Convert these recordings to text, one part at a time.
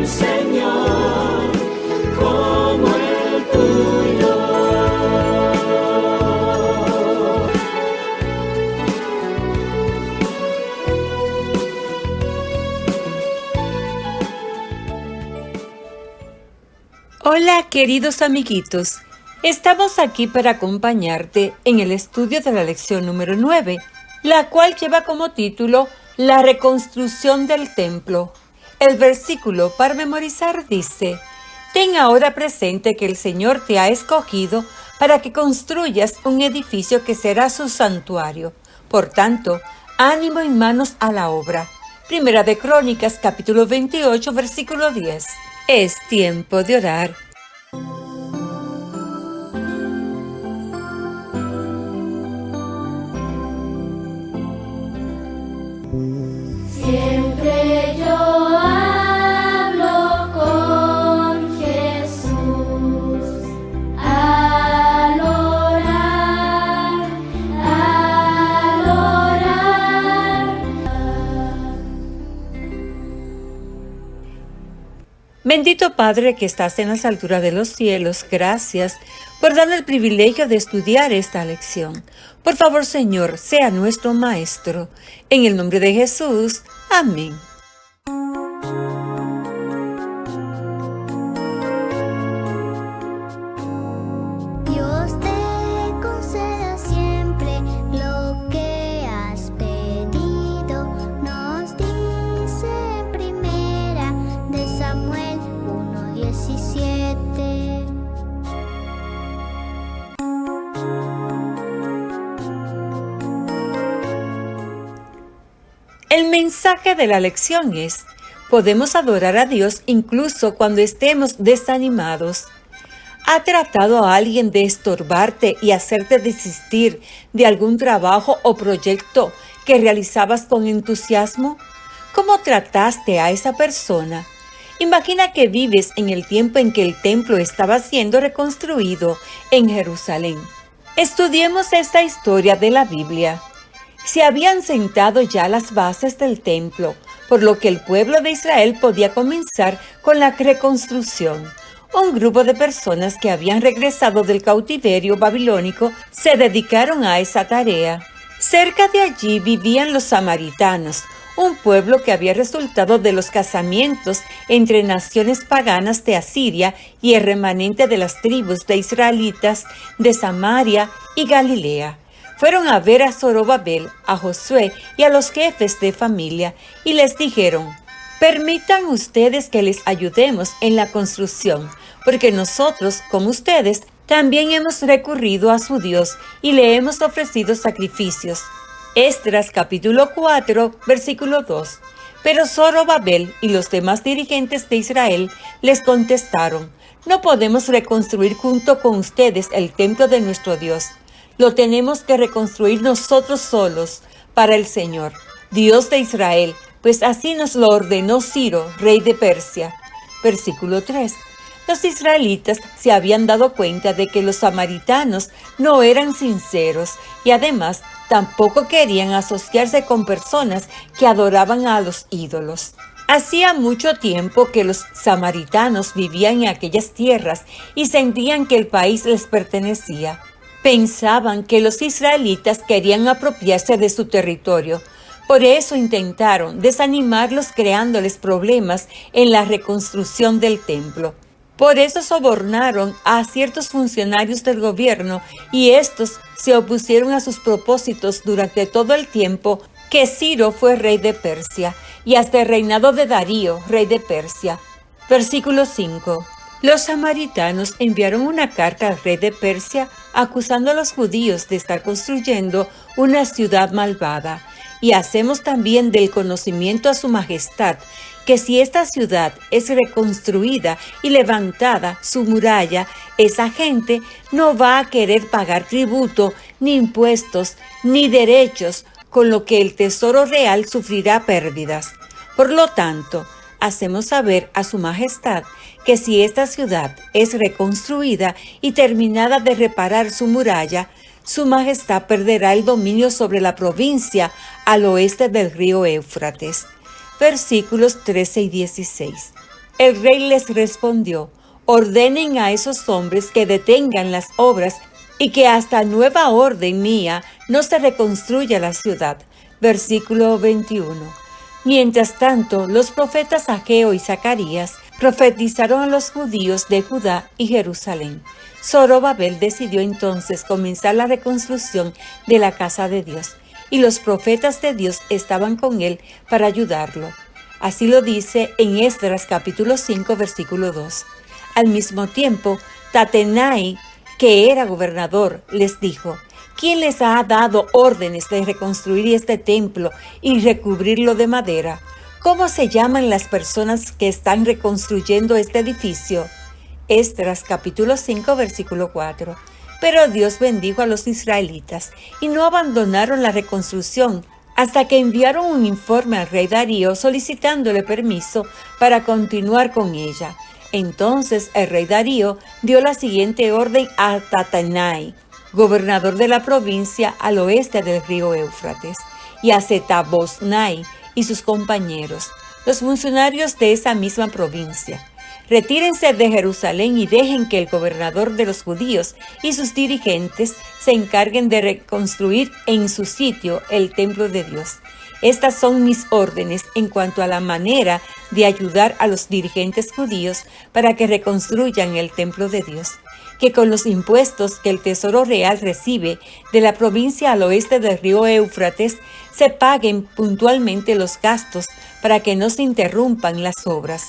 un Señor como el tuyo. Hola, queridos amiguitos. Estamos aquí para acompañarte en el estudio de la lección número 9, la cual lleva como título La reconstrucción del templo. El versículo para memorizar dice: Ten ahora presente que el Señor te ha escogido para que construyas un edificio que será su santuario. Por tanto, ánimo y manos a la obra. Primera de Crónicas, capítulo 28, versículo 10. Es tiempo de orar. Siempre yo hablo con Jesús al orar, al orar. Bendito Padre que estás en las alturas de los cielos, gracias por darnos el privilegio de estudiar esta lección. Por favor, Señor, sea nuestro Maestro. En el nombre de Jesús. Amén. Dios te conceda siempre lo que has pedido, nos dice en Primera de Samuel 1:17. El mensaje de la lección es: podemos adorar a Dios incluso cuando estemos desanimados. ¿Ha tratado a alguien de estorbarte y hacerte desistir de algún trabajo o proyecto que realizabas con entusiasmo? ¿Cómo trataste a esa persona? Imagina que vives en el tiempo en que el templo estaba siendo reconstruido en Jerusalén. Estudiemos esta historia de la Biblia. Se habían sentado ya las bases del templo, por lo que el pueblo de Israel podía comenzar con la reconstrucción. Un grupo de personas que habían regresado del cautiverio babilónico se dedicaron a esa tarea. Cerca de allí vivían los samaritanos, un pueblo que había resultado de los casamientos entre naciones paganas de Asiria y el remanente de las tribus de israelitas de Samaria y Galilea. Fueron a ver a Zorobabel, a Josué y a los jefes de familia y les dijeron: permitan ustedes que les ayudemos en la construcción, porque nosotros, como ustedes, también hemos recurrido a su Dios y le hemos ofrecido sacrificios. Esdras capítulo 4, versículo 2. Pero Zorobabel y los demás dirigentes de Israel les contestaron: no podemos reconstruir junto con ustedes el templo de nuestro Dios. Lo tenemos que reconstruir nosotros solos para el Señor, Dios de Israel, pues así nos lo ordenó Ciro, rey de Persia. Versículo 3. Los israelitas se habían dado cuenta de que los samaritanos no eran sinceros y además tampoco querían asociarse con personas que adoraban a los ídolos. Hacía mucho tiempo que los samaritanos vivían en aquellas tierras y sentían que el país les pertenecía. Pensaban que los israelitas querían apropiarse de su territorio. Por eso intentaron desanimarlos creándoles problemas en la reconstrucción del templo. Por eso sobornaron a ciertos funcionarios del gobierno y estos se opusieron a sus propósitos durante todo el tiempo que Ciro fue rey de Persia y hasta el reinado de Darío, rey de Persia. Versículo 5. Los samaritanos enviaron una carta al rey de Persia acusando a los judíos de estar construyendo una ciudad malvada. Y hacemos también del conocimiento a su majestad que si esta ciudad es reconstruida y levantada su muralla, esa gente no va a querer pagar tributo, ni impuestos, ni derechos, con lo que el tesoro real sufrirá pérdidas. Por lo tanto, hacemos saber a su majestad que si esta ciudad es reconstruida y terminada de reparar su muralla, su majestad perderá el dominio sobre la provincia al oeste del río Éufrates. Versículos 13 y 16. El rey les respondió: ordenen a esos hombres que detengan las obras y que hasta nueva orden mía no se reconstruya la ciudad. Versículo 21. Mientras tanto, los profetas Ageo y Zacarías profetizaron a los judíos de Judá y Jerusalén. Zorobabel decidió entonces comenzar la reconstrucción de la casa de Dios, y los profetas de Dios estaban con él para ayudarlo. Así lo dice en Esdras capítulo 5, versículo 2. Al mismo tiempo, Tatenai, que era gobernador, les dijo: ¿quién les ha dado órdenes de reconstruir este templo y recubrirlo de madera? ¿Cómo se llaman las personas que están reconstruyendo este edificio? Esdras capítulo 5, versículo 4. Pero Dios bendijo a los israelitas y no abandonaron la reconstrucción hasta que enviaron un informe al rey Darío solicitándole permiso para continuar con ella. Entonces el rey Darío dio la siguiente orden a Tatenai, gobernador de la provincia al oeste del río Éufrates, y a Setar-Boznai y sus compañeros, los funcionarios de esa misma provincia: retírense de Jerusalén y dejen que el gobernador de los judíos y sus dirigentes se encarguen de reconstruir en su sitio el templo de Dios. Estas son mis órdenes en cuanto a la manera de ayudar a los dirigentes judíos para que reconstruyan el templo de Dios: que con los impuestos que el Tesoro Real recibe de la provincia al oeste del río Éufrates se paguen puntualmente los gastos para que no se interrumpan las obras.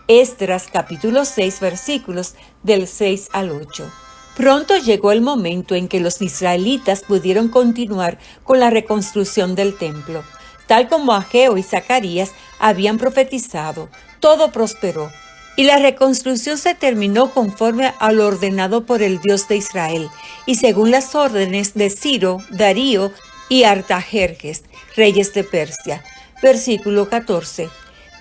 Esdras capítulo 6, versículos del 6 al 8. Pronto llegó el momento en que los israelitas pudieron continuar con la reconstrucción del templo. Tal como Ageo y Zacarías habían profetizado, todo prosperó, y la reconstrucción se terminó conforme a lo ordenado por el Dios de Israel, y según las órdenes de Ciro, Darío y Artajerjes, reyes de Persia. Versículo 14.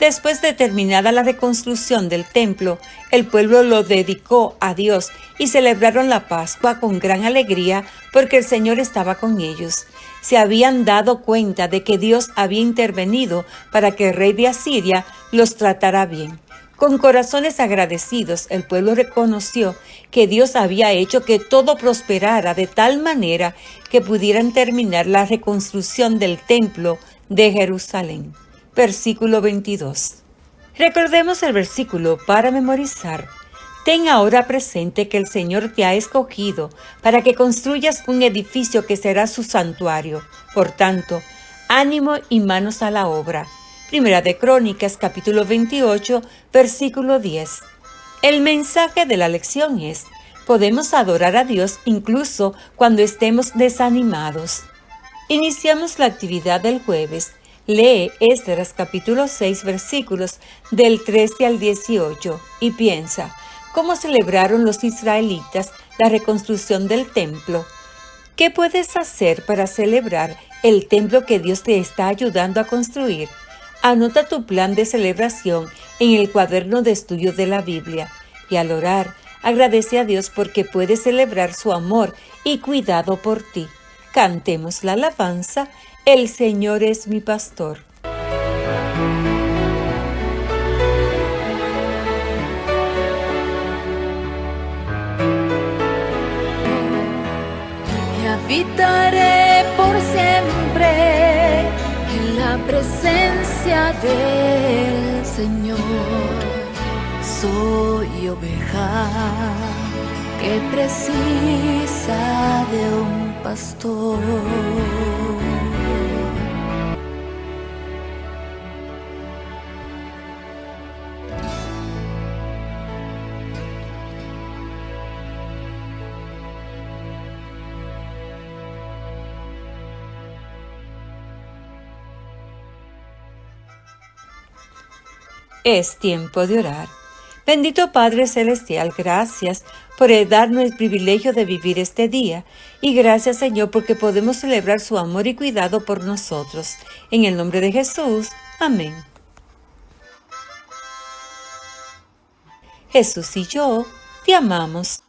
Después de terminada la reconstrucción del templo, el pueblo lo dedicó a Dios y celebraron la Pascua con gran alegría porque el Señor estaba con ellos. Se habían dado cuenta de que Dios había intervenido para que el rey de Asiria los tratara bien. Con corazones agradecidos, el pueblo reconoció que Dios había hecho que todo prosperara de tal manera que pudieran terminar la reconstrucción del templo de Jerusalén. Versículo 22. Recordemos el versículo para memorizar. Ten ahora presente que el Señor te ha escogido para que construyas un edificio que será su santuario. Por tanto, ánimo y manos a la obra. Primera de Crónicas, capítulo 28, versículo 10. El mensaje de la lección es: podemos adorar a Dios incluso cuando estemos desanimados. Iniciamos la actividad del jueves. Lee Esdras capítulo 6 versículos del 13 al 18 y piensa cómo celebraron los israelitas la reconstrucción del templo. ¿Qué puedes hacer para celebrar el templo que Dios te está ayudando a construir? Anota tu plan de celebración en el cuaderno de estudio de la Biblia y al orar, agradece a Dios porque puedes celebrar su amor y cuidado por ti. Cantemos la alabanza: El Señor es mi pastor. Y habitaré por siempre en la presencia del Señor. Soy oveja que precisa de un pastor. Es tiempo de orar. Bendito Padre Celestial, gracias por darnos el privilegio de vivir este día. Y gracias, Señor, porque podemos celebrar su amor y cuidado por nosotros. En el nombre de Jesús. Amén. Jesús y yo te amamos.